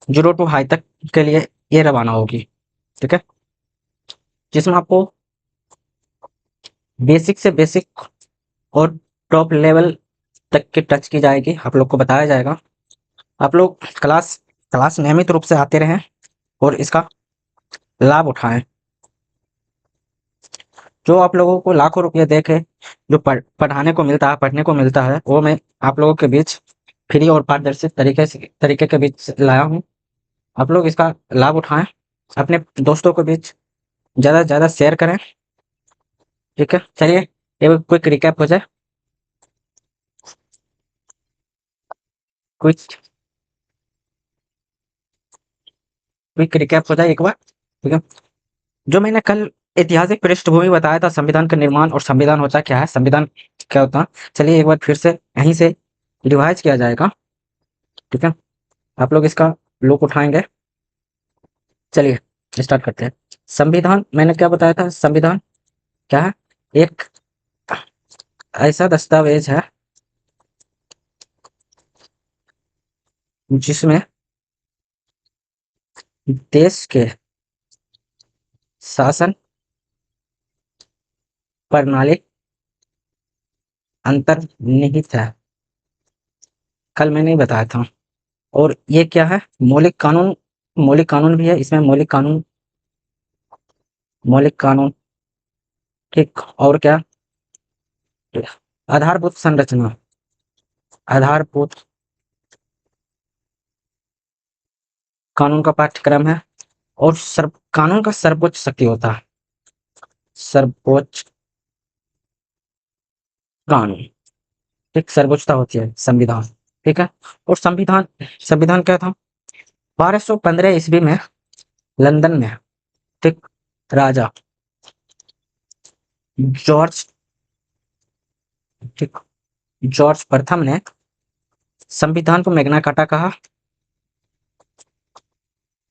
Zero to high तक के लिए ये रवाना होगी। ठीक है, जिसमें आपको बेसिक से बेसिक और टॉप लेवल तक की टच की जाएगी, आप लोग को बताया जाएगा। आप लोग क्लास क्लास नियमित रूप से आते रहें और इसका लाभ उठाएं। जो आप लोगों को लाखों रुपये दे के जो पढ़ाने को मिलता है, पढ़ने को मिलता है, वो मैं आप लोगों के बीच फ्री और पारदर्शी तरीके के बीच लाया हूँ। आप लोग इसका लाभ उठाएं, अपने दोस्तों के बीच ज़्यादा से ज़्यादा शेयर करें। ठीक है, चलिए एक क्विक रिकैप हो जाए। क्विक क्विक रिकैप हो जाए एक बार। ठीक है, जो मैंने कल ऐतिहासिक पृष्ठभूमि बताया था, संविधान का निर्माण और संविधान होता क्या है, संविधान क्या होता है, चलिए एक बार फिर से यहीं से रिवाइज किया जाएगा। ठीक है, आप लोग इसका लुक उठाएंगे। चलिए स्टार्ट करते हैं। संविधान मैंने क्या बताया था, संविधान क्या है, एक ऐसा दस्तावेज है जिसमें देश के शासन प्रणाली अंतर्निहित है। कल मैंने ही बताया था। और ये क्या है, मौलिक कानून, मौलिक कानून भी है इसमें, मौलिक कानून। ठीक, और क्या, आधारभूत संरचना, आधारभूत कानून का पाठ्यक्रम है। और कानून का सर्वोच्च शक्ति होता है, सर्वोच्च कानून। ठीक, सर्वोच्चता होती है संविधान। ठीक है, और संविधान संविधान क्या था, 1215 ईस्वी में लंदन में, ठीक, राजा जॉर्ज, ठीक, जॉर्ज प्रथम ने संविधान को मैग्ना कार्टा कहा,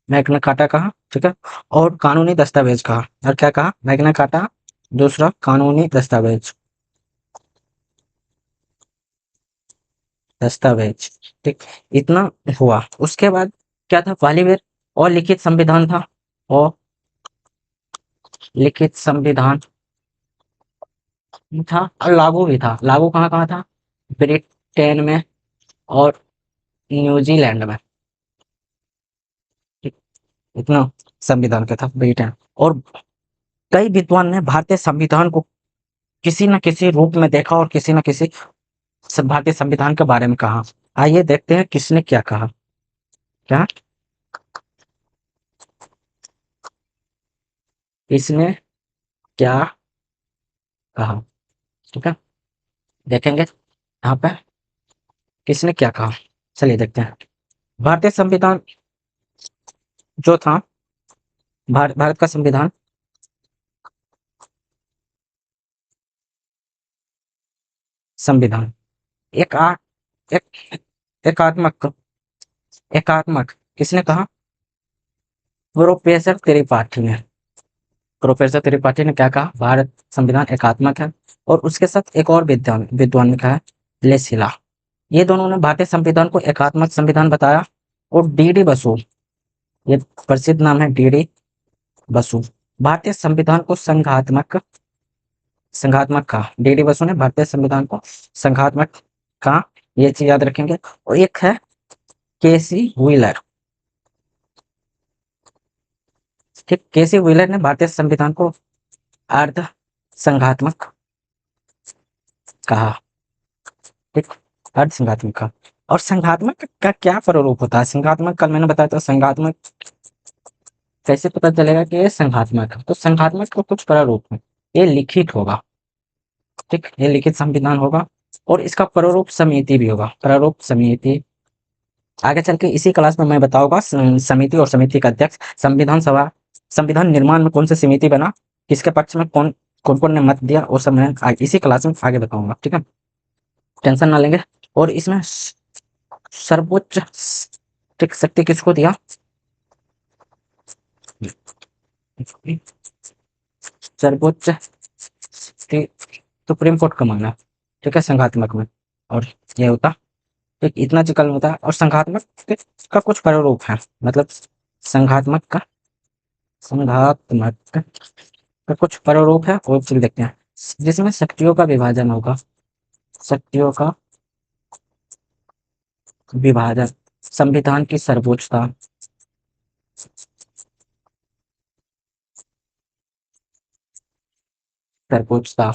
मैग्ना कार्टा कहा। ठीक है, और कानूनी दस्तावेज कहा। और क्या कहा, मैग्ना कार्टा, दूसरा कानूनी दस्तावेज, दस्तावेज। ठीक, इतना हुआ। उसके बाद क्या था, पहली बार और लिखित संविधान था, और लिखित संविधान था और लागू भी था। लागू कहाँ कहाँ था, ब्रिटेन में और न्यूजीलैंड में। ठीक, इतना संविधान का था ब्रिटेन। और कई विद्वान ने भारतीय संविधान को किसी न किसी रूप में देखा और किसी न किसी भारतीय संविधान के बारे में कहा। आइए देखते हैं किसने क्या कहा। क्या, किसने क्या कहा। ठीक है, देखेंगे यहाँ पे किसने क्या कहा। चलिए देखते हैं। भारतीय संविधान जो था, भारत का संविधान संविधान एक आ, एक एकात्मक, एकात्मक किसने कहा, प्रोफेसर त्रिपाठी ने। प्रोफेसर त्रिपाठी ने क्या कहा, भारत संविधान एकात्मक है। और उसके साथ एक और विद्वान विद्वान ने कहा, लेसिला। ये दोनों ने भारतीय संविधान को एकात्मक संविधान बताया। और डीडी बसु, ये प्रसिद्ध नाम है डीडी बसु, भारतीय संविधान को संघात्मक, संघात्मक कहा। डीडी बसु ने भारतीय संविधान को संघात्मक कहा, ये चीज याद रखेंगे। और एक है केसी व्हीलर। ठीक, केसी व्हीलर ने भारतीय संविधान को अर्ध संघात्मक कहा। ठीक, अर्ध संघात्मक कहा। और संघात्मक का क्या प्रारूप होता है, संघात्मक कल मैंने बताया था। संघात्मक कैसे पता चलेगा कि ये संघात्मक है, तो संघात्मक का कुछ प्रारूप है, ये लिखित होगा। ठीक, ये लिखित संविधान होगा। और इसका प्रारूप समिति भी होगा, प्रारूप समिति। आगे चल के इसी क्लास में मैं बताऊंगा समिति और समिति का अध्यक्ष, संविधान सभा, संविधान निर्माण में कौन सी समिति बना, किसके पक्ष में कौन कौन कौन ने मत दिया, वो सब मैं इसी क्लास में आगे बताऊंगा। ठीक है, टेंशन ना लेंगे। और इसमें सर्वोच्च, ठीक, शक्ति किसको दिया, सर्वोच्च शक्ति सुप्रीम कोर्ट का मानना। ठीक है, संघात्मक में। और ये होता, एक इतना चिकन होता है। और संघात्मक का कुछ प्रारूप है, मतलब संघात्मक का संघात्मक का कुछ प्रारूप है, वो चलिए देखते हैं। जिसमें शक्तियों का विभाजन होगा, शक्तियों का विभाजन, संविधान की सर्वोच्चता, सर्वोच्चता,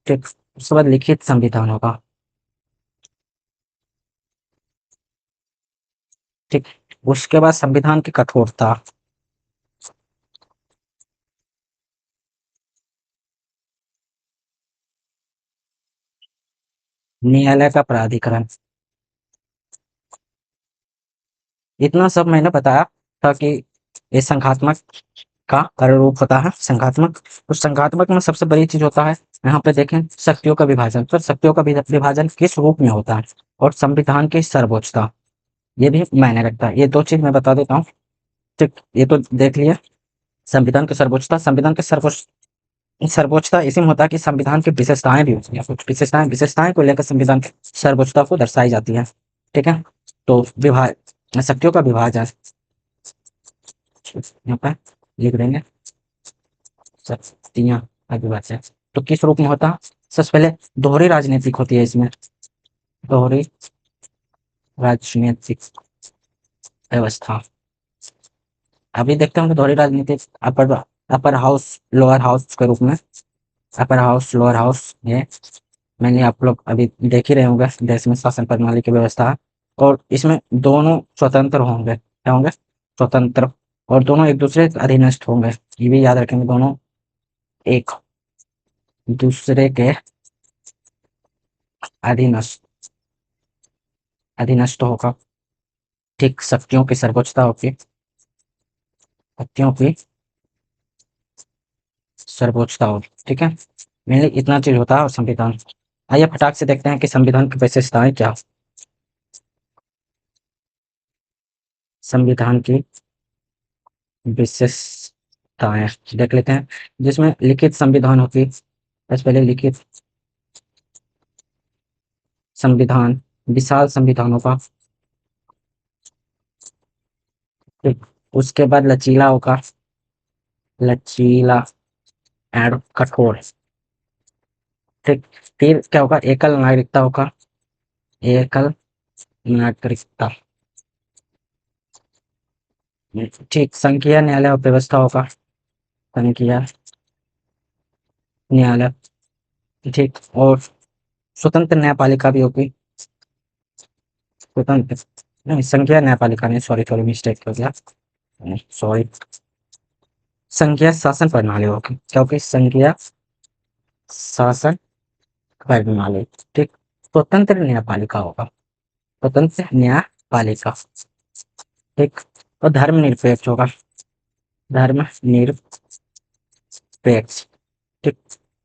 ठीक। उसके बाद लिखित संविधान होगा, ठीक। उसके बाद संविधान की कठोरता, न्यायालय का प्राधिकरण। इतना सब मैंने बताया था कि ये संघात्मक का प्रारूप होता है, संघात्मक। उस संघात्मक में सबसे बड़ी चीज होता है, यहाँ पे देखें, शक्तियों का विभाजन। तो शक्तियों का विभाजन किस रूप में होता है, और संविधान की सर्वोच्चता, ये भी मायने रखता है। ये दो चीज मैं बता देता हूँ, ठीक। ये तो देख लिया। संविधान की सर्वोच्चता, संविधान की सर्वोच्चता इसी में होता है कि संविधान की विशेषताएं भी होती हैं, कुछ विशेषताएं को लेकर संविधान की सर्वोच्चता को दर्शाई जाती है, ठीक है। तो शक्तियों का विभाजन यहाँ पर लिख देंगे, शक्तियां का विभाजन तो किस रूप में होता है। सबसे पहले दोहरी राजनीतिक होती है इसमें, दोहरी राजनीतिक व्यवस्था। अभी देखते हैं दोहरी राजनीतिक अपर अपर हाउस लोअर हाउस के रूप में, अपर हाउस लोअर हाउस, ये मैंने आप लोग अभी देख ही रहे होंगे, देश में शासन प्रणाली की व्यवस्था है। और इसमें दोनों स्वतंत्र होंगे, क्या होंगे, स्वतंत्र। और दोनों एक दूसरे के अधीनस्थ होंगे, ये भी याद रखेंगे, दोनों एक दूसरे के अधीनस्थ अधीनस्थ होगा, ठीक। शक्तियों की सर्वोच्चता होगी, शक्तियों की सर्वोच्चता होगी, ठीक है। मेनली इतना चीज होता है। और संविधान, आइए फटाक से देखते हैं कि संविधान की विशेषताएं क्या। संविधान की विशेषताएं देख लेते हैं, जिसमें लिखित संविधान होती है। सबसे पहले लिखित संविधान, विशाल संविधान होगा, ठीक। उसके बाद लचीला होगा, लचीला एंड कठोर, ठीक। फिर क्या होगा, एकल नागरिकता होगा, एकल नागरिकता, ठीक। संघीय न्यायालय व्यवस्था होगा, संघीय न्यायालय, ठीक। और स्वतंत्र न्यायपालिका भी होगी, स्वतंत्र नहीं, संघीय न्यायपालिका नहीं, सॉरी सॉरी मिस्टेक हो गया, सॉरी। संघीय शासन प्रणाली होगी, क्या होगी, संघीय शासन प्रणाली, ठीक। स्वतंत्र न्यायपालिका होगा, स्वतंत्र न्यायपालिका, ठीक। और धर्मनिरपेक्ष होगा, धर्मनिरपेक्ष, ठीक।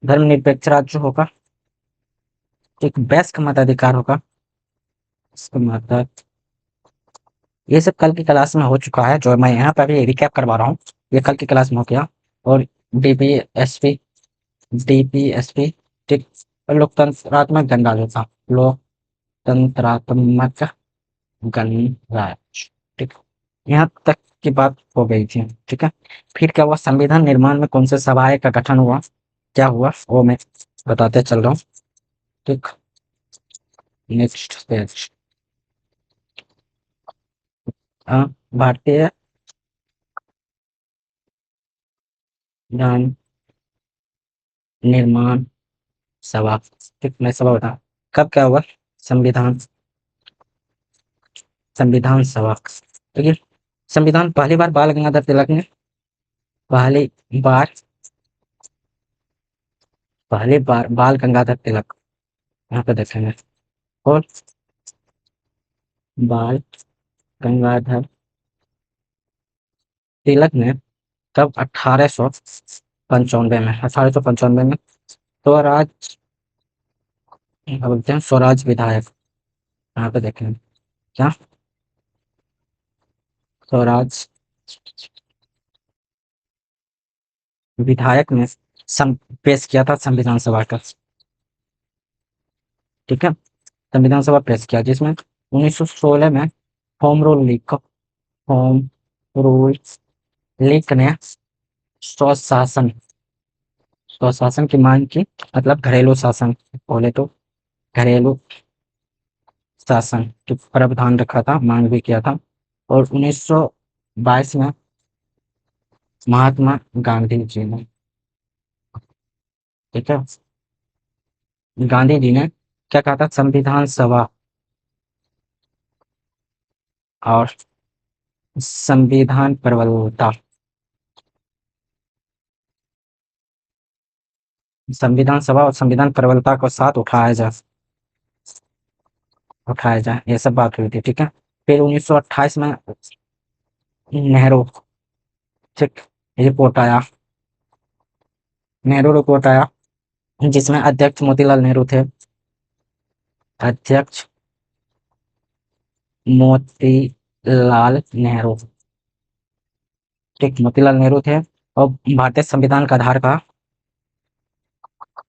धर्मनिरपेक्ष राज्य होगा, ठीक। वयस्क मताधिकार होगा, इसका मतलब ये सब कल की क्लास में हो चुका है, जो मैं यहाँ पर भी रिकैप करवा रहा हूँ, ये कल की क्लास में हो गया। और डीपीएसपी, डीपीएसपी, ठीक। और लोकतंत्रात्मक गणराज्य था, लोकतंत्रात्मक गणराज्य, ठीक। यहाँ तक की बात हो गई थी, ठीक है। फिर क्या हुआ, संविधान निर्माण में कौन से सभाएं का गठन हुआ, क्या हुआ, वो मैं बताते चल रहा हूँ, ठीक। नेक्स्ट पेज, भारतीय संविधान निर्माण सभा, ठीक। मैं सभा बता, कब क्या हुआ, संविधान संविधान सभा, ठीक है। संविधान पहली बार बाल गंगाधर तिलक ने, पहली बार पहली बार बाल गंगाधर तिलक, यहाँ पे देखेंगे, और बाल गंगाधर तिलक ने तब 1895 में, 1895 में स्वराज, क्या बोलते हैं, स्वराज विधायक, यहाँ पे देखेंगे, क्या, स्वराज विधायक ने पेश किया था संविधान सभा का, ठीक है। संविधान सभा पेश किया, जिसमें 1916 में होम रूल लीग ने स्वशासन स्वशासन की मांग की, मतलब घरेलू शासन, बोले तो घरेलू शासन के प्रावधान रखा था, मांग भी किया था। और 1922 में महात्मा गांधी जी ने, ठीक है, गांधी जी ने क्या कहा था, संविधान सभा और संविधान प्रबलता, संविधान सभा और संविधान प्रबलता को साथ उठाया जाए, ये सब बात हुई थी, ठीक है। फिर 1928 में नेहरू, ठीक, रिपोर्ट आया जिसमें अध्यक्ष मोतीलाल नेहरू थे, अध्यक्ष मोतीलाल नेहरू, ठीक, मोतीलाल नेहरू थे। और भारतीय संविधान का आधार का,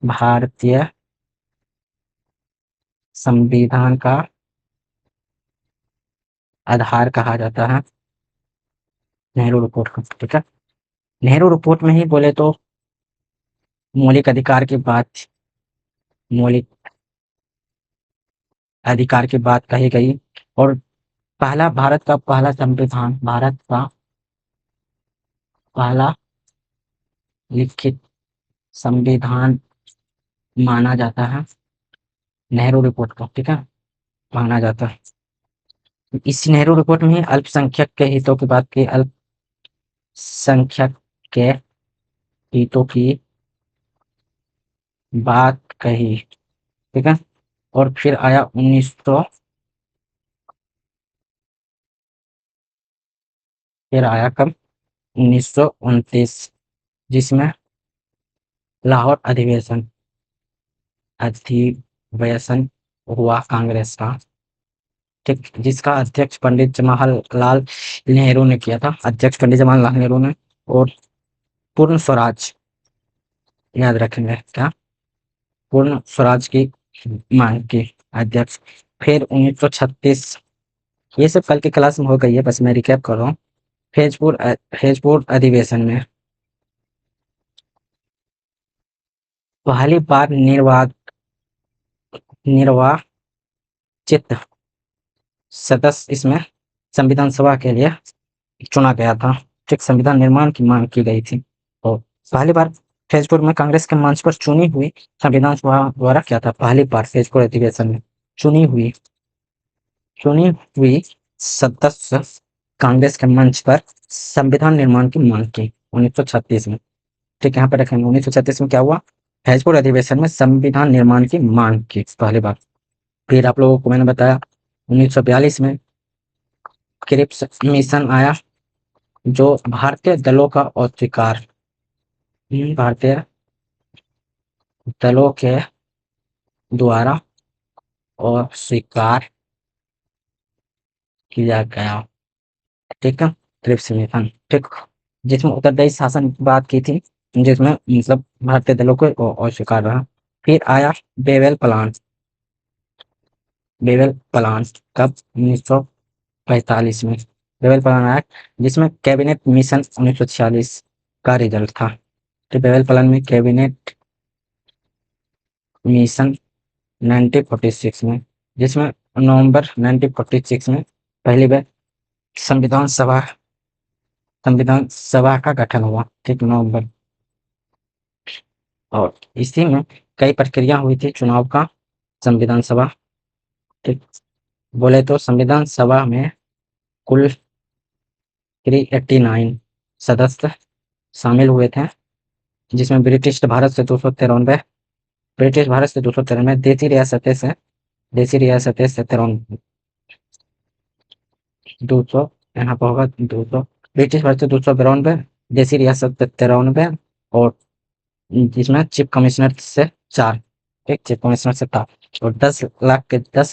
भारतीय संविधान का आधार कहा जाता है नेहरू रिपोर्ट को, ठीक है। नेहरू रिपोर्ट में ही बोले तो मौलिक अधिकार की बात, मौलिक अधिकार की बात कही गई। और भारत का पहला संविधान, भारत का पहला लिखित संविधान माना जाता है नेहरू रिपोर्ट को, ठीक है, माना जाता है। इस नेहरू रिपोर्ट में अल्पसंख्यक के हितों की बात की, अल्पसंख्यक के हितों की बात कही, ठीक है। और फिर आया 1900, फिर आया कब, 1929, जिसमें लाहौर अधिवेशन हुआ कांग्रेस का, ठीक, जिसका अध्यक्ष पंडित जवाहरलाल नेहरू ने किया था, अध्यक्ष पंडित जवाहरलाल नेहरू ने। और पूर्ण स्वराज, याद रखेंगे क्या, पूर्ण स्वराज की मांग की अध्यक्ष। फिर 1936, ये सब कल की क्लास में हो गई है, बस मैं रिकैप कर रहा हूँ। फैजपुर अधिवेशन में पहली बार निर्वाचित सदस्य इसमें संविधान सभा के लिए चुना गया था, ठीक, संविधान निर्माण की मांग की गई थी। और पहली बार फैजपुर में कांग्रेस के मंच पर चुनी हुई संविधान सभा द्वारा क्या था, पहली बार फैजपुर अधिवेशन में चुनी हुई सदस्य कांग्रेस के मंच पर संविधान निर्माण की मांग की 1936 में, ठीक, यहाँ पर रखेंगे 1936 में क्या हुआ, फैजपुर अधिवेशन में संविधान निर्माण की मांग की पहली बार। फिर आप लोगों को मैंने बताया 1942 में क्रिप्स मिशन आया, जो भारतीय दलों का अस्वीकार, भारतीय दलों के द्वारा अस्वीकार किया गया, ठीक है, क्रिप्स मिशन, ठीक, जिसमें उत्तरदायी शासन की बात की थी, जिसमें मतलब भारतीय दलों को अस्वीकार रहा। फिर आया बेवेल प्लान, कब, 1945 में बेवेल प्लान आया, जिसमें कैबिनेट मिशन 1946 का रिजल्ट था। तो बेवेल प्लान में कैबिनेट मिशन 1946 में, जिसमें नवंबर 1946 में पहली बार संविधान सभा का गठन हुआ, ठीक, नवंबर। और इसी में कई प्रक्रिया हुई थी चुनाव का, संविधान सभा, ठीक, बोले तो संविधान सभा में कुल 389 सदस्य शामिल हुए थे, जिसमें ब्रिटिश भारत से 293, देसी रियासतें से 93, 200, यहाँ पर होगा 200, ब्रिटिश भारत से 292, देसी रियासत से 93, और जिसमें चीफ कमिश्नर से 4, एक चीफ कमिश्नर से 4। और 10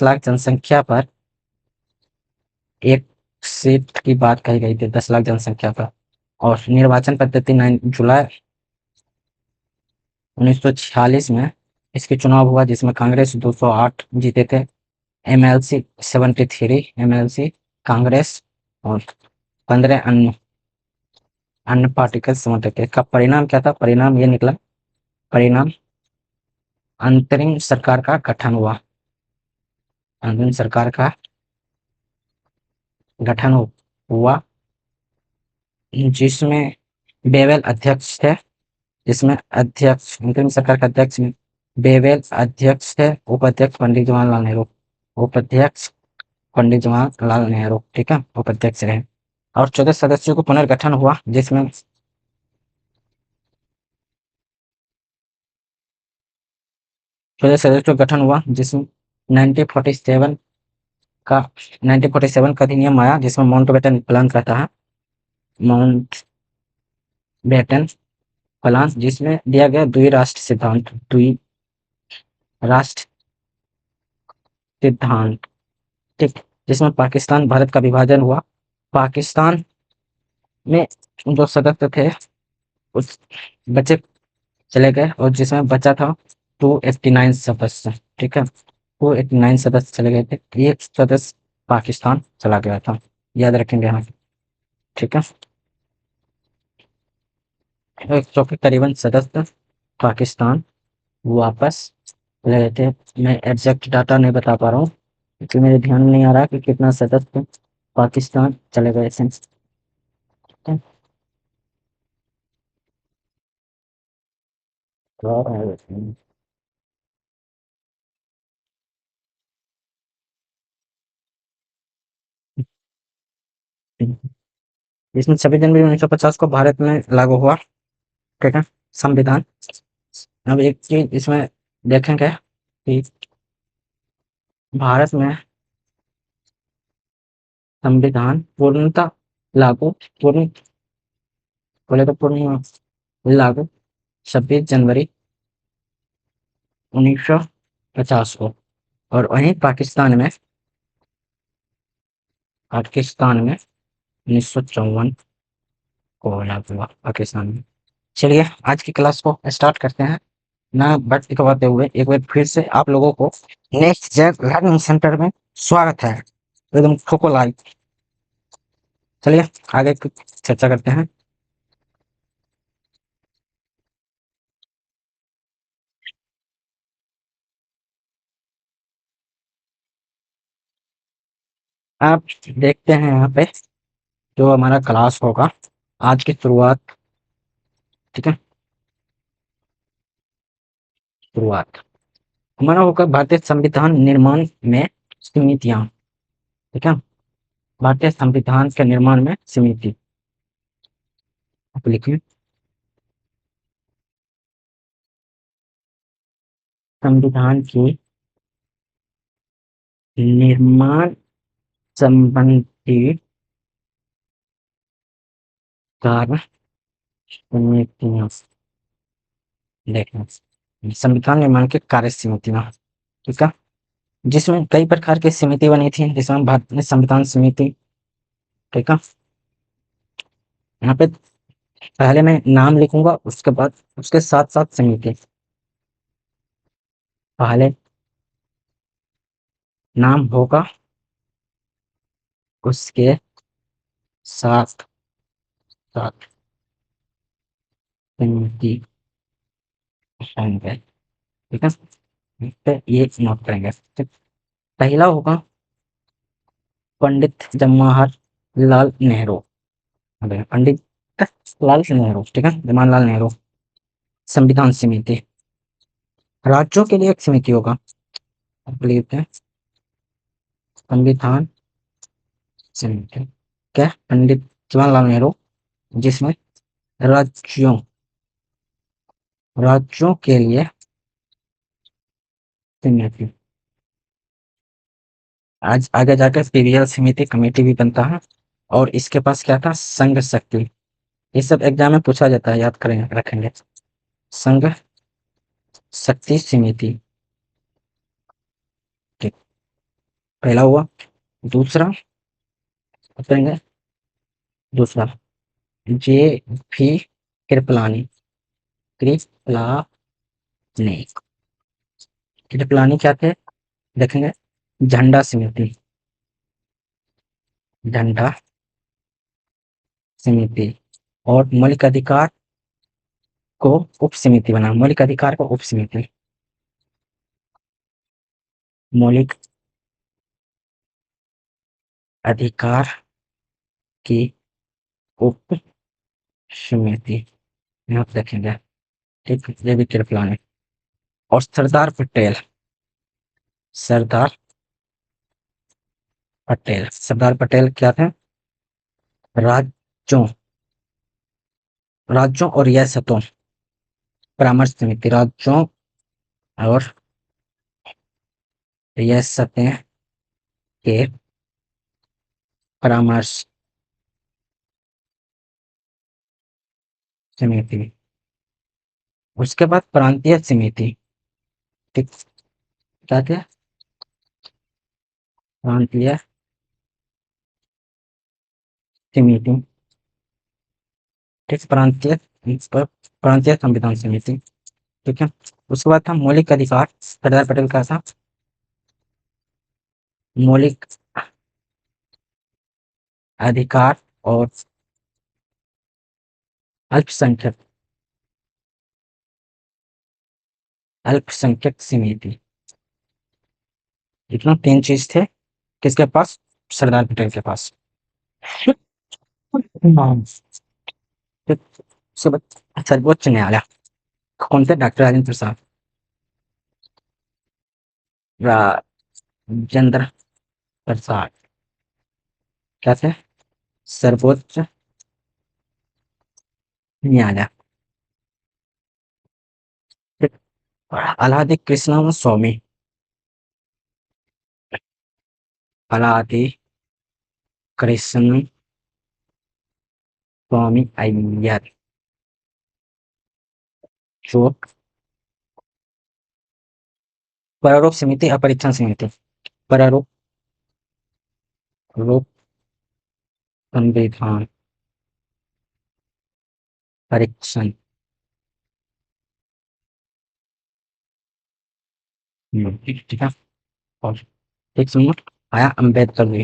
लाख जनसंख्या पर एक सीट की बात कही गई थी, 10 लाख जनसंख्या पर। और निर्वाचन पद्धति 9 जुलाई 1946 में इसके चुनाव हुआ, जिसमें कांग्रेस 208 जीते थे, MLC 73 MLC कांग्रेस और 15 अन्य पार्टिकल समर्थक थे। का परिणाम क्या था? परिणाम ये निकला, परिणाम अंतरिम सरकार का गठन हुआ। अंतरिम सरकार का गठन हुआ जिसमें बेवेल अध्यक्ष थे, जिसमें अध्यक्ष अंतरिम सरकार के अध्यक्ष में बेवेल अध्यक्ष थे, उपाध्यक्ष पंडित जवाहरलाल नेहरू, उपाध्यक्ष पंडित जवाहरलाल नेहरू, ठीक है, उपाध्यक्ष रहे। और 14 सदस्यों को पुनर्गठन हुआ जिसमें 14 सदस्यों का गठन हुआ जिसमें 1947 का 1947 का अधिनियम आया जिसमें माउंटबेटन प्लान कहता है, माउंटबेटन प्लान जिसमें दिया गया द्विराष्ट्र सिद्धांत, द्विराष्ट्र सिद्धांत, ठीक, जिसमें पाकिस्तान भारत का विभाजन हुआ। पाकिस्तान में जो सदस्य थे उस बचे चले गए और जिसमें बचा था 289 सदस्य, ठीक है, 289 सदस्य चले गए थे, एक सदस्य पाकिस्तान चला गया था, याद रखेंगे यहाँ, ठीक है। तो करीबन सदस्य पाकिस्तान वापस चले गए थे। मैं एग्जैक्ट डाटा नहीं बता पा रहा हूँ क्योंकि मेरे ध्यान में नहीं आ रहा कि कितना सदस्य पाकिस्तान चले गए थे, ठीक है। इसमें 26 जनवरी 1950 को भारत में लागू हुआ, ठीक है, संविधान। अब एक चीज इसमें देखेंगे कि भारत में संविधान पूर्णतः लागू, पूर्ण बोले तो पूर्ण लागू 26 जनवरी 1950 को, और वहीं पाकिस्तान में 1954 को लागू हुआ पाकिस्तान में। चलिए आज की क्लास को स्टार्ट करते हैं। ना बट दिखवाते हुए एक बार फिर से आप लोगों को नेक्स्ट जेन लर्निंग सेंटर में स्वागत है, एकदम ठोको लाइक। चलिए आगे की चर्चा करते हैं। आप देखते हैं यहाँ पे जो हमारा क्लास होगा आज की शुरुआत, ठीक है, शुरुआत हमारा होगा भारतीय संविधान निर्माण में समितियां, ठीक है, भारतीय संविधान के निर्माण में समिति, आप लिखिए संविधान की निर्माण संबंधी कार्य समितियां, देखना संविधान निर्माण की कार्य समितियां, ठीक है, जिसमें कई प्रकार की समिति बनी थी, जिसमें भारतीय संविधान समिति, ठीक है। यहाँ पे पहले मैं नाम लिखूंगा, उसके बाद उसके साथ साथ समिति, पहले नाम होगा उसके साथ साथ समिति होंगे, ठीक है, इस पे ये नोट करेंगे, ठीक। पहला होगा पंडित जवाहरलाल नेहरू, पंडित लाल नेहरू, ठीक है, जवाहरलाल नेहरू संविधान समिति। राज्यों के लिए एक समिति होगा, आप लिखते हैं संविधान समिति, क्या, पंडित जवाहरलाल नेहरू, जिसमें राज्यों राज्यों के लिए समिति, आज आगे जाकर पीवीएल समिति कमेटी भी बनता है। और इसके पास क्या था, संघ शक्ति, ये सब एग्जाम में पूछा जाता है, याद करें रखेंगे, संघ शक्ति समिति, ठीक, पहला हुआ। दूसरा बताएंगे, दूसरा जे भी कृपलानी, कृपलानी, कृपलानी क्या थे देखेंगे, झंडा समिति, झंडा समिति। और मौलिक अधिकार को उप समिति बना, मौलिक अधिकार को उप समिति, मौलिक अधिकार की उप समिति यहाँ पे देखेंगे। ठीक, ये भी केयर प्लान है। और सरदार पटेल, सरदार पटेल, सरदार पटेल क्या थे? राज्यों, राज्यों और रियासतों परामर्श समिति, राज्यों और रियासतें के परामर्श समिति। उसके बाद प्रांतीय समिति, ठीक, क्या थे? प्रांतीय समिति, ठीक, प्रांतीय संविधान समिति। ठीक है। उसके बाद था मौलिक अधिकार, सरदार पटेल का था मौलिक अधिकार और अल्पसंख्यक, अल्पसंख्यक समिति। इतना 3 चीज थे किसके पास? सरदार पटेल के पास। सर्वोच्च न्यायालय कौन थे? डॉक्टर राजेंद्र प्रसाद, राजेंद्र प्रसाद क्या थे? सर्वोच्च न्यायालय। अलाहादी कृष्ण स्वामी, अलाहादी कृष्ण स्वामी अय्यर, जो प्रारूप समिति अपरीक्षण समिति, प्रारूप रूप संविधान परीक्षण, ठीक है। और एक सुनो, आया अम्बेडकर जी,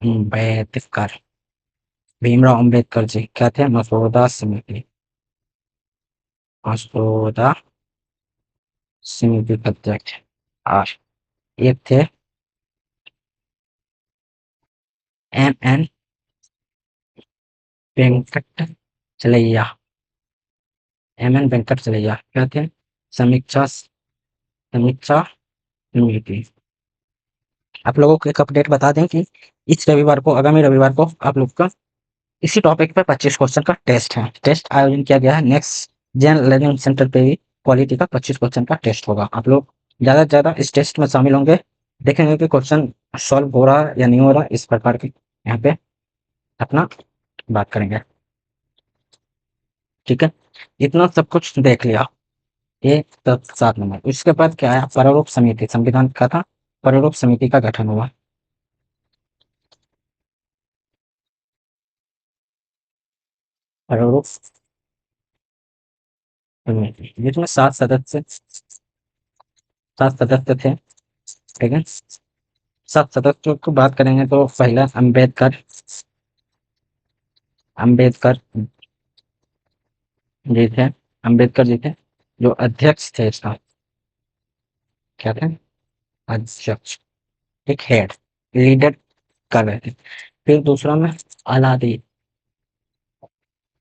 अम्बेडकर, भीमराव अम्बेडकर जी क्या थे? मसौदा समिति, मसौदा समिति के अध्यक्ष। और एक थे एम एन वेंकट चलैया, एम एन वेंकट चलैया क्या थे? समीक्षा समीक्षा समिति। आप लोगों को एक अपडेट बता दें कि इस रविवार को, आगामी रविवार को आप लोग का इसी टॉपिक पे 25 क्वेश्चन का टेस्ट है। टेस्ट आयोजन किया गया है नेक्स्ट जेन लर्निंग सेंटर पे भी पॉलिटी का 25 क्वेश्चन का टेस्ट होगा। आप लोग ज़्यादा से ज़्यादा इस टेस्ट में शामिल होंगे, देखेंगे कि क्वेश्चन सॉल्व हो रहा है या नहीं हो रहा, इस प्रकार के यहाँ पे अपना बात करेंगे। ठीक है, इतना सब कुछ देख लिया। ये तब 7 नंबर। उसके बाद क्या है? प्रारूप समिति, संविधान का था, प्रारूप समिति का गठन हुआ। प्रारूप समिति जिसमें 7 सदस्य थे। ठीक है, 7 सदस्यों की बात करेंगे तो पहला अम्बेडकर, अम्बेडकर जी थे, अम्बेडकर जी थे जो अध्यक्ष थे इसका, क्या थे? अध्यक्ष, एक हेड, लीडर कर रहे थे। फिर दूसरा में अलादी,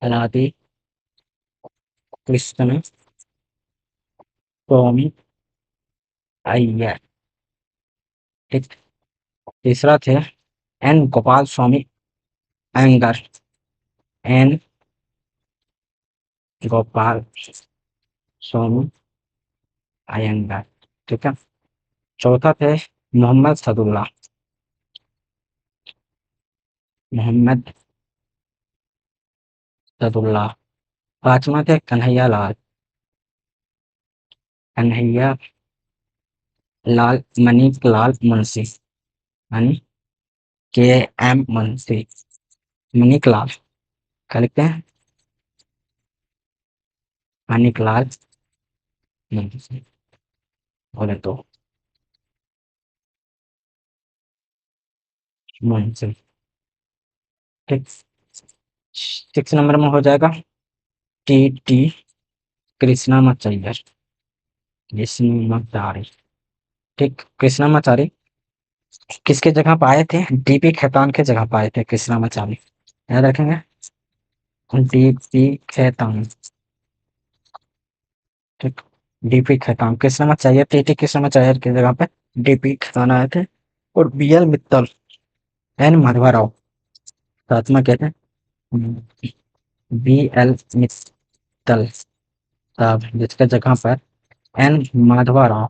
अलादी कृष्ण स्वामी अय्यर। ठीक, तीसरा थे एन गोपाल स्वामी अयंगर, एन गोपाल स्वामी अयंगर। ठीक है। चौथा थे मोहम्मद सदुल्ला, मोहम्मद सदुल्ला। पांचवा थे कन्हैया लाल, कन्हैया लाल मणिक लाल मुंशी, यानी के एम मुंशी, मणिक लाल क्या लिखते हैं? मणिक लाल मुंशी बोले तो। मुंशी। ठीक, 6 नंबर में हो जाएगा टी टी कृष्णामाचार्य, कृष्णामाचारी। ठीक, कृष्णामाचारी किसके जगह पे आए थे? डीपी खेतान के जगह पे आए थे कृष्णामाचारी, याद रखेंगे। डीपी खेतान, ठीक, डीपी खेतान कृष्णामाचार्य, टीटी कृष्णामाचार्य की जगह पे डीपी खेतान आए थे। और बीएल मित्तल, एन माधवाराव, साथ में कहते हैं बीएल मित्तल साहब, जिसके जगह पर एन माधवराव,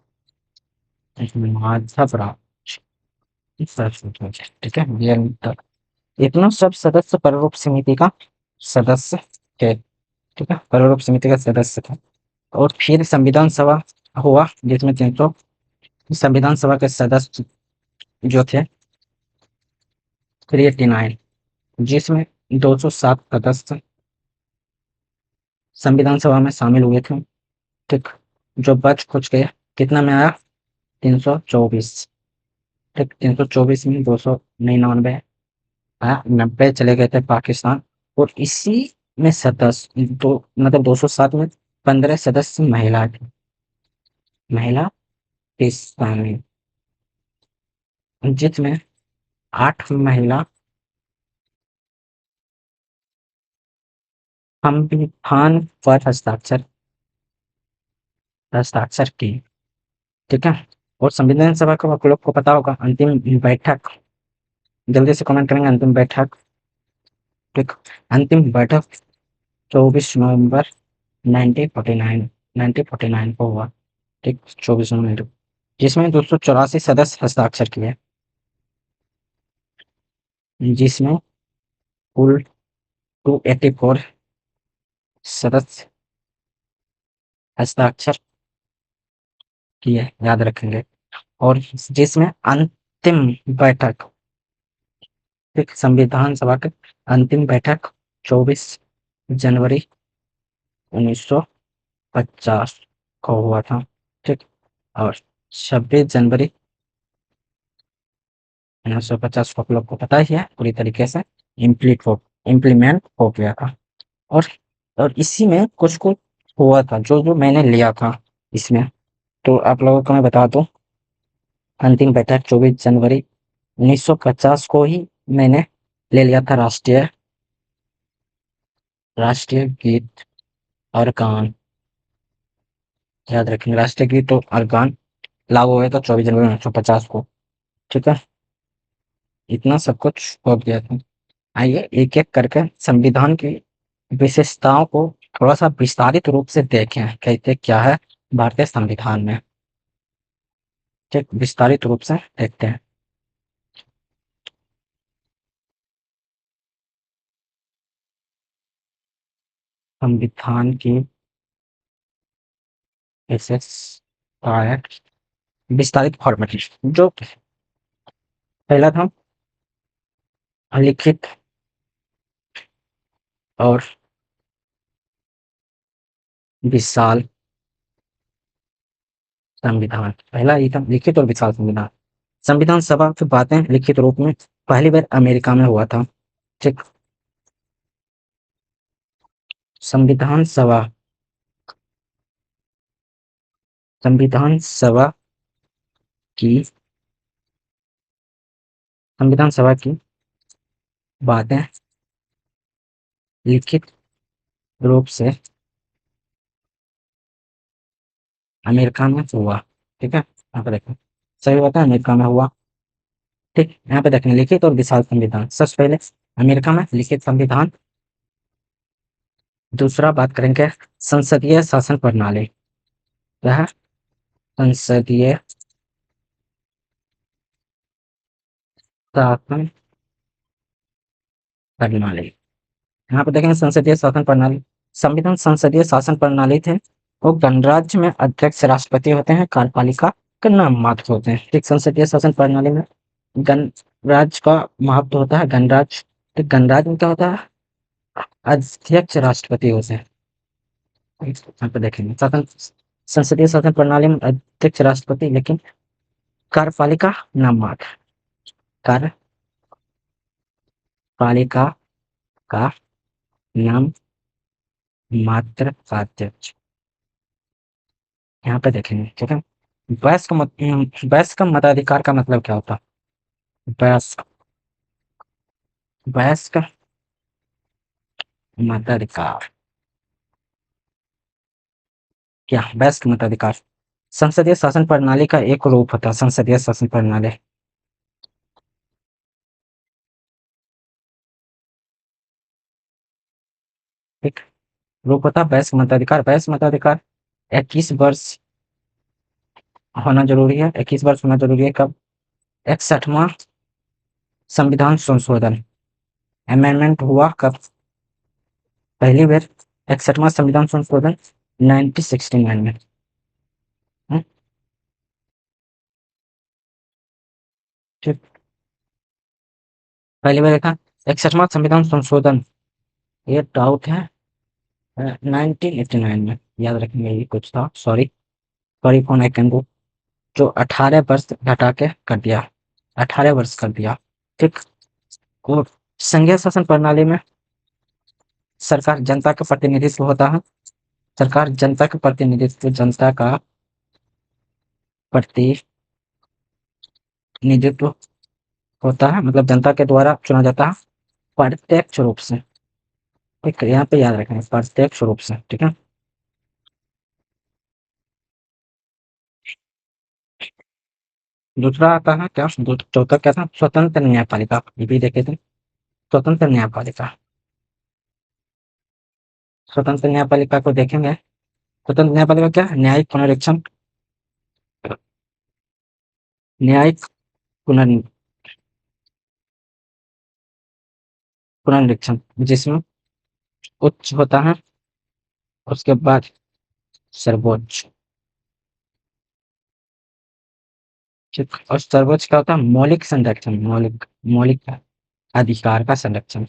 माधवराव, ठीक है, बीएल मित्तल, इतना सब सदस्य प्रारूप समिति का सदस्य थे। ठीक है, प्रारूप समिति का सदस्य थे। और फिर संविधान सभा हुआ, जिसमें 300 संविधान सभा के सदस्य जो थे 389, जिसमें 207 सदस्य संविधान सभा में शामिल हुए थे। ठीक, जो बच कुछ गए, कितना में आया? 324। ठीक, 324 में 299 आया, 90 चले गए थे पाकिस्तान। और इसी में सदस्य दो, मतलब 207 में 15 सदस्य महिला थे, महिला पाकिस्तानी, जिसमें 8 महिला संविधान पर हस्ताक्षर हस्ताक्षर की। ठीक है, और संविधान सभा को आप लोग को पता होगा अंतिम बैठक, जल्दी से कमेंट करेंगे अंतिम बैठक। ठीक, अंतिम बैठक 24 नवंबर 1949 को हुआ। ठीक, 24 नवंबर, जिसमें 284 सदस्य हस्ताक्षर किए, जिसमें कुल 284 सदस्य हस्ताक्षर किए, याद रखेंगे। और जिसमें अंतिम बैठक, ठीक, संविधान सभा की अंतिम बैठक 24 जनवरी 1950 को हुआ था। ठीक, और 26 जनवरी 1950 को आप लोग को पता ही है, पूरी तरीके से इम्प्लीमेंट हो गया था। और इसी में कुछ कुछ हुआ था जो जो मैंने लिया था इसमें, तो आप लोगों को मैं बता दूं, अंतिम बैठक 24 जनवरी 1950 को ही मैंने ले लिया था राष्ट्रीय गीत और गान, याद रखेंगे। राष्ट्रीय गीत और गान लागू हुए तो 24 जनवरी 1950 को। ठीक है, इतना सब कुछ हो गया था। आइए एक एक करके संविधान की विशेषताओं को थोड़ा सा विस्तारित रूप से देखें, कहते क्या है भारतीय संविधान में। ठीक, विस्तारित रूप से देखते हैं संविधान की विशेषताएं, विस्तारित फॉर्मेट। जो पहला था लिखित और विशाल संविधान, पहला ही था लिखित और विशाल संविधान। संविधान सभा की बातें लिखित रूप में पहली बार अमेरिका में हुआ था। ठीक, संविधान सभा संविधान सभा की संविधान सभा की बातें लिखित रूप से अमेरिका में हुआ। ठीक है, यहाँ पे देखें, सही बात है, अमेरिका में हुआ। ठीक, यहाँ पे देखें लिखित और विशाल संविधान, सबसे पहले अमेरिका में लिखित संविधान। दूसरा बात करेंगे संसदीय शासन प्रणाली, वह संसदीय शासन प्रणाली। यहाँ पे देखेंगे संसदीय शासन प्रणाली, संविधान संसदीय शासन प्रणाली थे। वो गणराज्य में अध्यक्ष राष्ट्रपति होते हैं, कार्यपालिका का नाम मात्र होते हैं। ठीक, संसदीय शासन प्रणाली में गणराज्य का महत्व होता है, गणराज्य। तो गणराज्य में क्या होता है? अध्यक्ष राष्ट्रपति होते हैं। यहाँ पे देखेंगे संसदीय शासन प्रणाली में अध्यक्ष राष्ट्रपति, लेकिन कार्यपालिका नाम मात्र, पालिका का नाम मात्र अध्यक्ष। यहाँ पे देखेंगे, ठीक है। वयस्क मताधिकार का मतलब क्या होता है? वयस्क मताधिकार क्या? वयस्क मताधिकार संसदीय शासन प्रणाली का एक रूप होता है। संसदीय शासन प्रणाली एक रूप होता है वयस्क मताधिकार। वयस्क मताधिकार 21 वर्ष होना जरूरी है। 21 वर्ष होना जरूरी है। कब? 61वां संविधान संशोधन अमेंडमेंट हुआ कब? पहली बार 61वां संविधान संशोधन 1969 में। ठीक, पहली बार देखा 61वां संविधान संशोधन, ये डाउट है 1989 में, याद रखेंगे। ये कुछ था, sorry sorry for I can go, जो 18 वर्ष घटा के कर दिया, 18 वर्ष कर दिया। ठीक। और संघीय शासन प्रणाली में सरकार जनता का प्रतिनिधित्व होता है। सरकार जनता का प्रतिनिधित्व, जनता का प्रतिनिधित्व होता है, मतलब जनता के द्वारा चुना जाता है प्रत्यक्ष रूप से। ठीक, यहाँ पे याद रखेंगे प्रत्यक्ष रूप से। ठीक है। दूसरा आता है क्या? चौथा क्या था? स्वतंत्र न्यायपालिका, ये भी देखे थे। स्वतंत्र न्यायपालिका, स्वतंत्र न्यायपालिका को देखेंगे। स्वतंत्र न्यायपालिका क्या है? न्यायिक पुनरीक्षण, न्यायिक पुनर् पुनरीक्षण जिसमें उच्च होता है, उसके बाद सर्वोच्च। ठीक, और सर्वोच्च क्या होता है? मौलिक संरक्षण, मौलिक अधिकार का संरक्षण।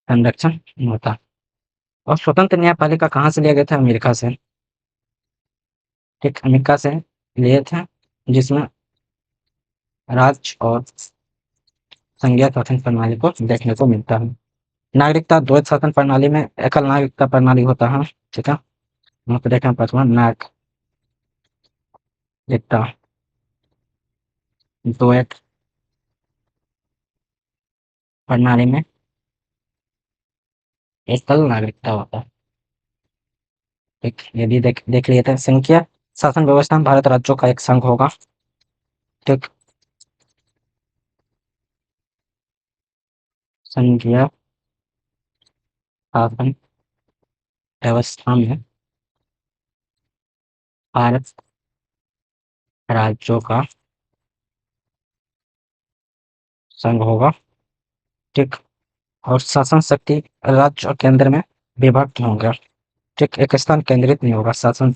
संरक्षण होता। और स्वतंत्र न्यायपालिका कहाँ से लिया गया था? अमेरिका से। ठीक, अमेरिका से लिए थे, जिसमें राज्य और संघीय शासन प्रणाली को देखने को मिलता है। नागरिकता द्वैध शासन प्रणाली में एकल नागरिकता प्रणाली होता है। ठीक है, यहाँ पे देखें प्रथम नागरिकता द्वैध प्रणाली में एकल नागरिकता होता है। ठीक, ये भी देख लिए थे। संघीय शासन व्यवस्था में भारत राज्यों का एक संघ होगा। ठीक, संघीय शासन व्यवस्था में भारत राज्यों का संघ होगा। ठीक, और शासन शक्ति राज्य और केंद्र में विभक्त होंगे। ठीक, एक स्थान केंद्रित नहीं होगा। शासन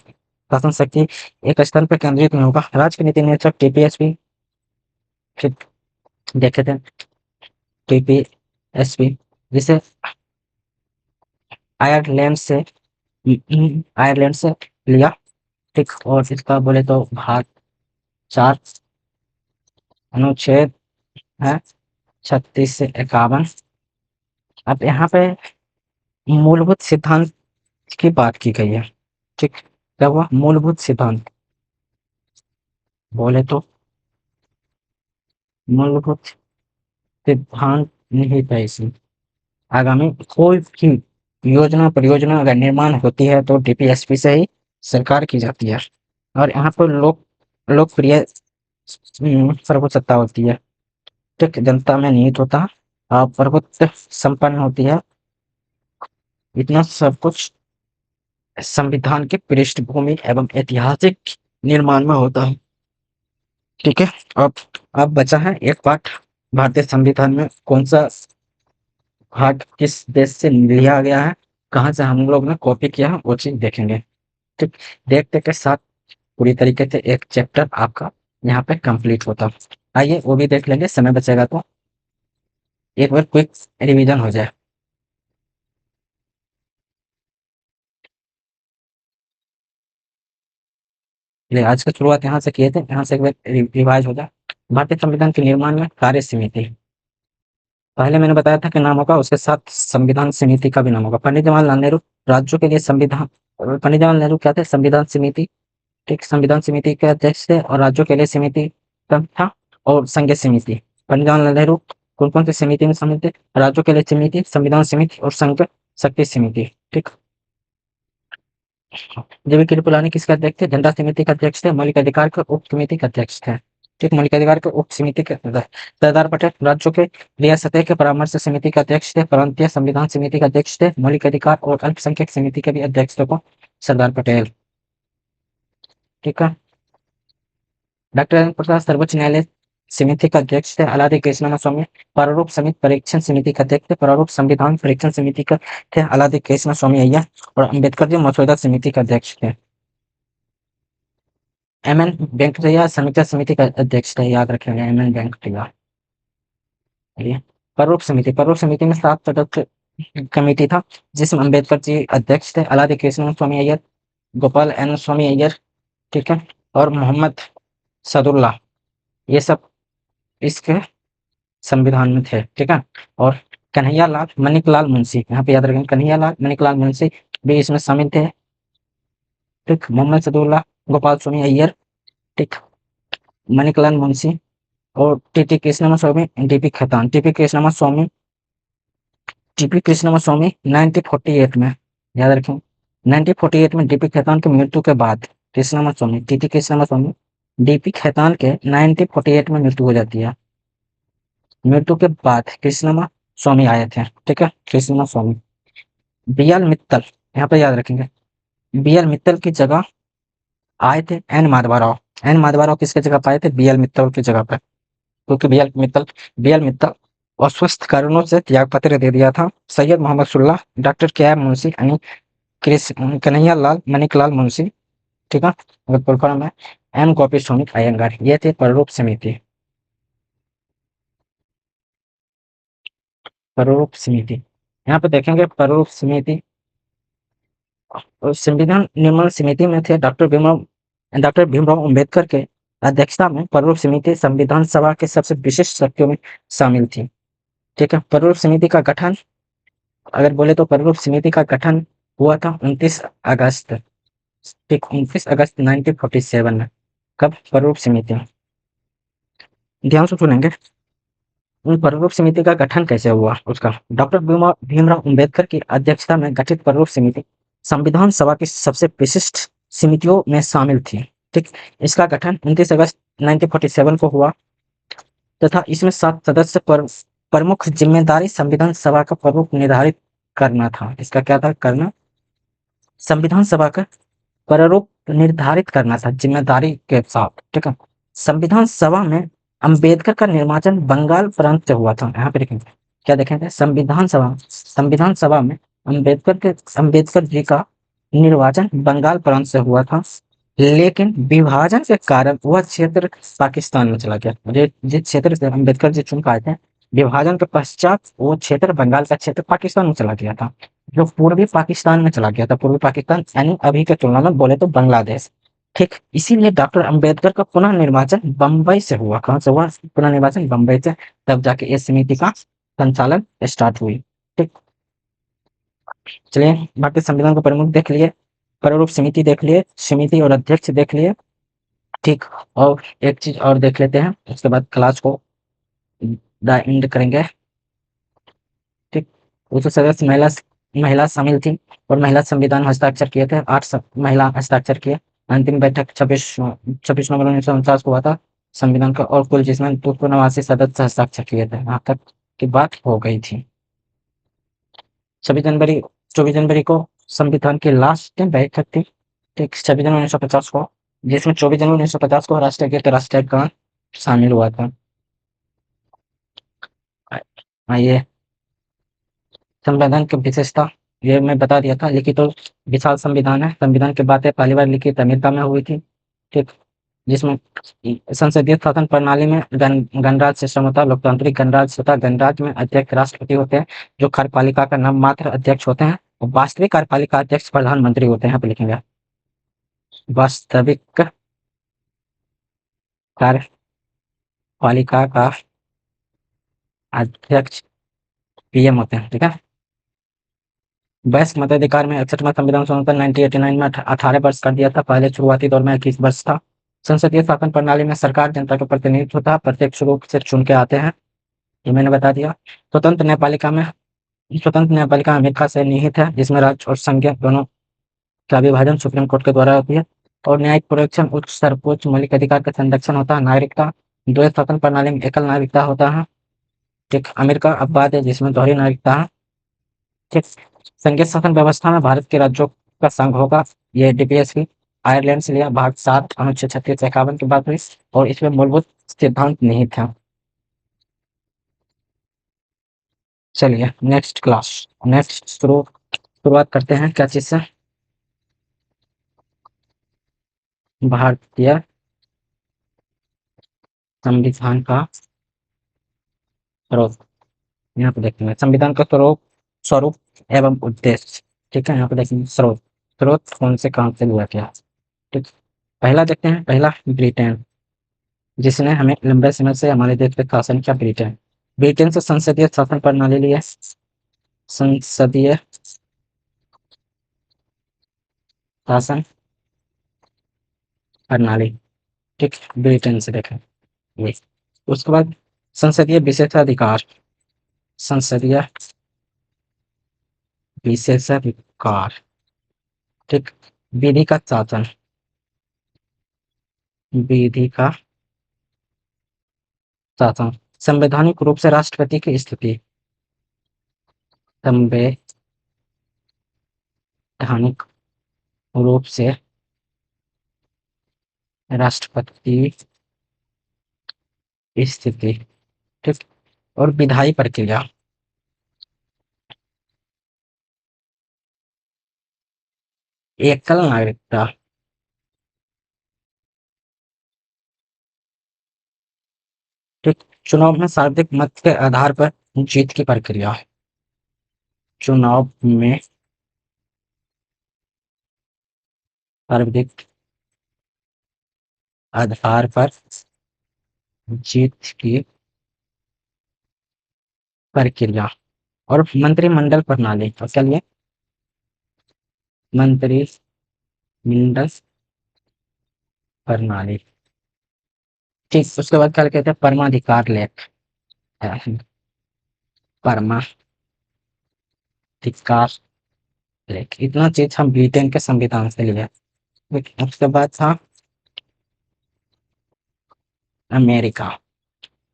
शासन शक्ति एक स्थान पर केंद्रित नहीं होगा। राज्य के नीति नियंत्रक टीपीएसपी, ठीक, देखे थे टीपीएसपी, जिसे आयरलैंड से आयरलैंड से लिया। ठीक, और इसका बोले तो भाग 4 अनुच्छेद है 36 से 51। अब यहाँ पे मूलभूत सिद्धांत की बात की गई है। ठीक, क्या हुआ? मूलभूत सिद्धांत बोले तो मूलभूत सिद्धांत निहित है इसमें। आगामी कोई भी योजना परियोजना अगर निर्माण होती है तो डीपीएसपी से ही सरकार की जाती है। और यहाँ पर लोकप्रिय सर्वोच्च सत्ता होती है। ठीक, जनता में निहित होता है और प्रभुत्व संपन्न होती है। इतना सब कुछ संविधान की पृष्ठभूमि एवं ऐतिहासिक निर्माण में होता है। ठीक है। अब अब बचा है एक पार्ट, भारतीय संविधान में कौन सा भाग किस देश से लिया गया है, कहाँ से हम लोग ने कॉपी किया है, वो चीज देखेंगे। ठीक, देखते के साथ पूरी तरीके से एक चैप्टर आपका यहाँ पे कंप्लीट होता। आइए वो भी देख लेंगे, समय बचेगा तो एक बार क्विक रिवीजन हो जाए। चलिए आज का शुरुआत यहाँ से किए थे, यहाँ से एक बार रिवाइज हो जाए। भारतीय संविधान के निर्माण में कार्य समिति, पहले मैंने बताया था कि नाम होगा, उसके साथ संविधान समिति का भी नाम होगा। पंडित जवाहरलाल नेहरू राज्यों के लिए संविधान, पंडित जवाहरलाल नेहरू क्या थे, संविधान समिति, ठीक, संविधान समिति के अध्यक्ष थे, और राज्यों के लिए समिति था, और संघीय समिति। पंडित जवाहरलाल नेहरू कौन कौन सी समिति में शामिल थे, राज्यों के लिए समिति, संविधान समिति और संघ शक्ति समिति, ठीक। जेबी कृपलानी किसके अध्यक्ष थे, जनता समिति के अध्यक्ष थे, मौलिक अधिकार के उप समिति के अध्यक्ष थे, ठीक, मौलिक अधिकार के उप समिति के सरदार पटेल राज्यों के रियासतें के परामर्श समिति के अध्यक्ष थे, प्रांतीय संविधान समिति के अध्यक्ष थे, मौलिक अधिकार और अल्पसंख्यक समिति के भी अध्यक्ष थे, सरदार पटेल, ठीक है। डॉक्टर राजेंद्र प्रसाद सर्वोच्च न्यायालय समिति का अध्यक्ष थे, अलादि कृष्णा स्वामी प्रारूप समिति परीक्षण समिति का अध्यक्ष थे, प्रारूप संविधान परीक्षण समिति का थे अलादि कृष्णा स्वामी अय्यर, और अम्बेडकर जी मसौदा समिति के अध्यक्ष थे। एमएन वेंकटैया समीक्षा समिति का अध्यक्ष थे, याद रखेंगे एमएन वेंकटैया। प्रारूप समिति में 7 सदस्य कमेटी था, जिसमें अम्बेडकर जी अध्यक्ष थे, अलादि कृष्ण स्वामी अय्यर, गोपाल एन स्वामी अय्यर, ठीक है, और मोहम्मद सदुल्ला, ये सब इसके संविधान में थे, ठीक है। और कन्हैया लाल मणिकलाल मुंशी, यहाँ पे याद रखेंगे कन्हैया लाल मणिकलाल मुंशी भी इसमें शामिल थे, ठीक। मोहम्मद सदुल्ला, गोपाल स्वामी अय्यर, ठीक, मणिकलाल मुंशी और TP Krishnaswamy, DP Khaitan, TP Krishnaswamy 1948 में, याद रखें 1948 में डीपी खेतान की मृत्यु के बाद कृष्णस्वामी, टीपी कृष्णस्वामी डीपी खेतान के 1948 में मृत्यु हो जाती है, मृत्यु के बाद कृष्णस्वामी आए थे, ठीक है, कृष्णस्वामी। बीएल मित्तल, यहाँ पे याद रखेंगे बीएल मित्तल की जगह आए थे एन माधवराव। एन माधवराव किसके जगह पाए थे, बीएल मित्तल की जगह पर, क्योंकि बीएल मित्तल अस्वस्थ कारणों से त्याग पत्र दे दिया था। सैयद मोहम्मद सुल्ला, डॉक्टर के आर मुंशी, यानी कन्हैया लाल मणिकलाल मुंशी, ठीक है, अगर फुल फॉर्म है एम गोपी स्वामी अयंगार, ये थे प्रारूप समिति। प्रारूप समिति, यहाँ पे देखेंगे प्रारूप समिति और संविधान निर्माण समिति में थे डॉक्टर भीमराव अम्बेडकर के अध्यक्षता में प्रारूप समिति संविधान सभा के सबसे विशिष्ट शक्तियों में शामिल थी, ठीक है। प्रारूप समिति का गठन, अगर बोले तो प्रारूप समिति का गठन हुआ था 29 अगस्त, ठीक, 29 अगस्त 1947 में। कब, प्रारूप समिति, ध्यान से सुनेंगे प्रारूप समिति का गठन कैसे हुआ उसका। डॉक्टर भीमराव अम्बेडकर की अध्यक्षता में गठित प्रारूप समिति संविधान सभा की सबसे विशिष्ट समितियों में शामिल थी, ठीक। इसका गठन 29 अगस्त 1947 को हुआ तथा इसमें 7 सदस्य पर प्रमुख जिम्मेदारी संविधान सभा का प्रमुख निर्धारित करना था। इसका क्या था, करना, संविधान सभा का प्रारूप निर्धारित करना था जिम्मेदारी के साथ, ठीक है। संविधान सभा में अंबेडकर का निर्वाचन बंगाल प्रांत से हुआ था, यहाँ पे देखेंगे क्या देखेंगे, संविधान सभा में अंबेडकर जी का निर्वाचन बंगाल प्रांत से हुआ था, लेकिन विभाजन के कारण वह क्षेत्र पाकिस्तान में चला गया। जिस क्षेत्र से अंबेडकर जी चुन पाए थे, विभाजन के पश्चात वो क्षेत्र, बंगाल का क्षेत्र पाकिस्तान में चला गया था, जो पूर्वी पाकिस्तान में चला गया था। पूर्वी पाकिस्तान यानी अभी के तुलना में बोले तो बांग्लादेश, ठीक। इसीलिए डॉक्टर अंबेडकर का पुनः निर्वाचन बंबई से हुआ। कहाँ से हुआ पुनः निर्वाचन, बंबई से, तब जाके इस समिति का संचालन स्टार्ट हुई, ठीक। चलिए भारतीय संविधान को प्रमुख देख लिए, प्रारूप समिति देख लिए, समिति और अध्यक्ष देख लिए, ठीक। और एक चीज और देख लेते हैं, उसके बाद क्लास को एंड करेंगे, ठीक। उसमें सदस्य महिला शामिल थी और महिला संविधान हस्ताक्षर किए थे, 8 महिला हस्ताक्षर किए। अंतिम बैठक 26 नवंबर 1949 को हुआ था संविधान का, और कुल जिसमें 289 सदस्य हस्ताक्षर किए थे। यहाँ तक की बात हो गई थी। 24 जनवरी को संविधान की लास्ट बैठक थी, ठीक, 26 जनवरी 1950 को, जिसमें 24 जनवरी 1950 को राष्ट्रीय गीत, राष्ट्रीय गान शामिल हुआ था। आइए संविधान की विशेषता, ये मैं बता दिया था, लिखित तो विशाल संविधान है। संविधान की बातें पहली बार लिखित अमेरिका में हुई थी, ठीक, जिसमें संसदीय शासन प्रणाली में गणराज्य सिस्टम होता है, लोकतांत्रिक गणराज्य होता है। गणराज्य में अध्यक्ष राष्ट्रपति होते हैं, जो कार्यपालिका का नाम मात्र अध्यक्ष होते हैं, और वास्तविक कार्यपालिका अध्यक्ष प्रधानमंत्री होते हैं। यहाँ पे लिखेंगे वास्तविक कार्यपालिका का अध्यक्ष पीएम होते हैं, ठीक है। वयस्क मताधिकार में 61वां संविधान संशोधन 1989 में 18 वर्ष कर दिया था। पहले शुरुआती दौर में 21 वर्ष था। संसदीय शासन प्रणाली में सरकार जनता का प्रतिनिधित्व होता है, प्रत्यक्ष रूप से चुन के आते हैं, ये मैंने बता दिया। स्वतंत्र न्यायपालिका अमेरिका से निहित है, जिसमें राज्य और संघीय दोनों का विभाजन सुप्रीम कोर्ट के द्वारा होती है। और न्यायिक प्रोटेक्शन उच्च सर्वोच्च मौलिक अधिकार का संरक्षण होता है। नागरिकता द्वैध शासन प्रणाली में एकल नागरिकता होता है, ठीक। अमेरिका अपवाद है जिसमें दोहरी नागरिकता है, ठीक। संघीय शासन व्यवस्था में भारत के राज्यों का संघ होगा, ये डीपीएसपी आयरलैंड से लिया, भाग 7 अनुच्छेद 36-51 की बात हुई, और इसमें मूलभूत सिद्धांत निहित है। चलिए नेक्स्ट शुरुआत करते हैं क्या चीज से, भारतीय संविधान का स्वरूप। यहाँ पे देखेंगे संविधान का स्वरूप एवं उद्देश्य, ठीक है। यहाँ पे देखेंगे स्रोत कौन से काम से लिया गया, ठीक। पहला देखते हैं, पहला ब्रिटेन, जिसने हमें लंबे समय से हमारे देश पे शासन किया, ब्रिटेन से संसदीय शासन प्रणाली ली है, संसदीय शासन प्रणाली, ठीक। ब्रिटेन से देखें ये। उसके बाद संसदीय विशेषाधिकार, ठीक। विधि का शासन, विधि का शासन, संवैधानिक रूप से राष्ट्रपति की स्थिति, संवैधानिक रूप से राष्ट्रपति स्थिति, ठीक। और विधायी प्रक्रिया, एकल नागरिकता, ठीक। चुनाव में सर्वाधिक मत के आधार पर जीत की प्रक्रिया, चुनाव में सर्वाधिक आधार पर जीत की प्रक्रिया। और मंत्रिमंडल प्रणाली, और चलिए मंत्रिमंडल प्रणाली, ठीक। उसके बाद क्या कहते हैं, परमाधिकार लेख, परमाधिकार लेख। इतना चीज हम ब्रिटेन के संविधान से लिया। उसके बाद था अमेरिका,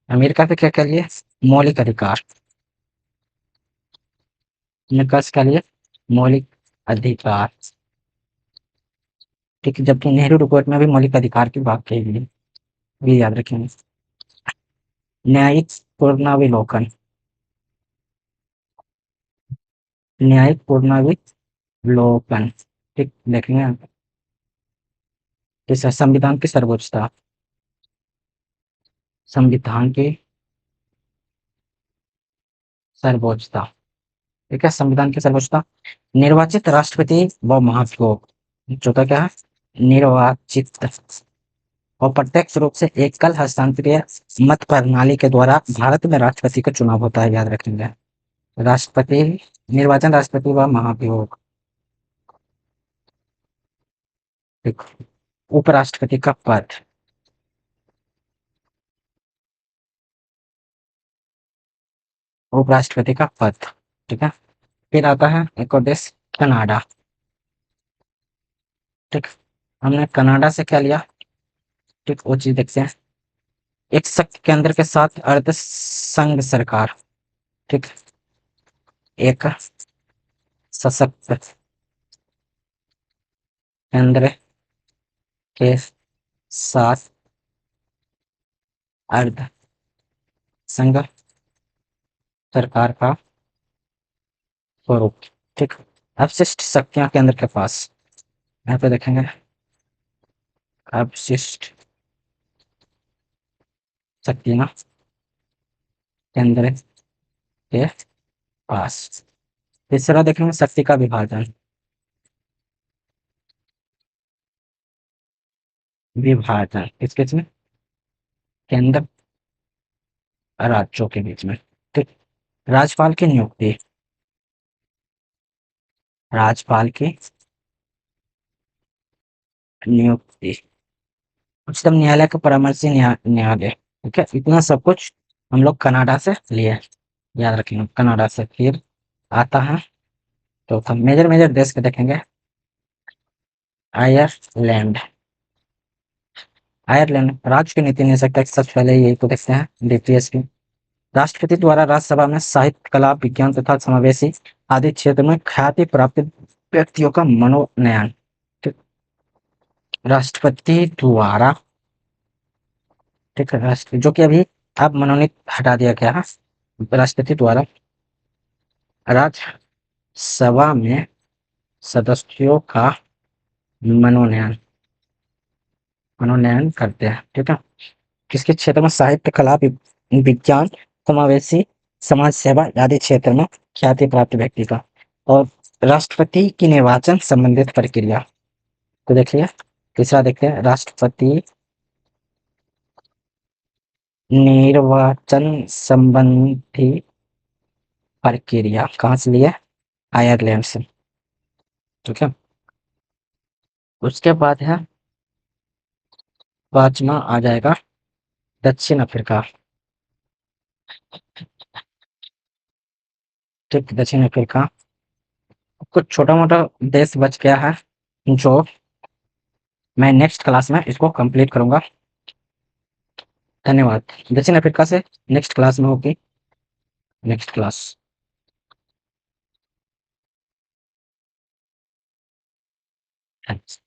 अमेरिका पे क्या क्या लिए, मौलिक अधिकार, अमेरिका से क्या लिए, मौलिक अधिकार, ठीक है। जबकि नेहरू रिपोर्ट में भी मौलिक अधिकार की बात कही गई है, ये याद रखेंगे। न्यायिक पूर्णावलोकन, न्यायिक पूर्णावलोकन, ठीक। देखेंगे जैसे संविधान की सर्वोच्चता, संविधान की सर्वोच्चता, ठीक है। संविधान की सर्वोच्चता, निर्वाचित राष्ट्रपति व महाभियोग, जो का क्या है, निर्वाचित और प्रत्यक्ष रूप से एकल हस्तांतरीय मत प्रणाली के द्वारा भारत में राष्ट्रपति का चुनाव होता है, याद रखेंगे। राष्ट्रपति निर्वाचन, राष्ट्रपति व महाभियोग, ठीक। उपराष्ट्रपति का पद, उपराष्ट्रपति का पद, ठीक है। फिर आता है एक और देश, कनाडा, ठीक। हमने कनाडा से क्या लिया, ठीक, वो चीज देखते हैं। एक शक्ति केंद्र के साथ अर्ध संघ सरकार, ठीक। एक सशक्त केंद्र के साथ अर्ध संघ सरकार का स्वरूप, ठीक। अपशिष्ट शक्तियां केंद्र के पास, यहाँ पे देखेंगे अपशिष्ट शक्तियां केंद्र के पास। तीसरा देखेंगे शक्ति का विभाजन, विभाजन किस किस में, केंद्र राज्यों के बीच में। ठीक। राज्यपाल की नियुक्ति, राज्यपाल की नियुक्ति उच्चतम न्यायालय का परामर्शी न्यायालय। ठीक है, इतना सब कुछ हम लोग कनाडा से लिए, याद रखेंगे कनाडा से। फिर आता है तो मेजर मेजर देश के देखेंगे। आयरलैंड, आयरलैंड राज्य की नीति निदेशक सबसे पहले यही को देखते हैं, डीपीएस की। राष्ट्रपति द्वारा राज्यसभा में साहित्य, कला, विज्ञान तथा समावेशी आदि क्षेत्र में ख्याति प्राप्त व्यक्तियों का मनोनयन। ठीक, राष्ट्रपति द्वारा, ठीक है, राष्ट्र जो कि अभी अब मनोनीत हटा दिया गया है। राष्ट्रपति द्वारा राज्यसभा में सदस्यों का मनोनयन मनोनयन करते हैं। ठीक है, किसके क्षेत्र में? साहित्य, कला, विज्ञान, समावेशी समाज सेवा आदि क्षेत्र में ख्याति प्राप्त व्यक्ति का। और राष्ट्रपति की निर्वाचन संबंधित प्रक्रिया तो देखिए, तीसरा देखते हैं, राष्ट्रपति निर्वाचन संबंधी प्रक्रिया कहाँ से लिए? आयरलैंड से। ठीक है, उसके बाद है पांचवा आ जाएगा दक्षिण अफ्रीका। ठीक, दक्षिण अफ्रीका कुछ छोटा मोटा देश बच गया है जो मैं नेक्स्ट क्लास में इसको कंप्लीट करूंगा। धन्यवाद। दक्षिण अफ्रीका से नेक्स्ट क्लास में होगी, नेक्स्ट क्लास। थैंक्स।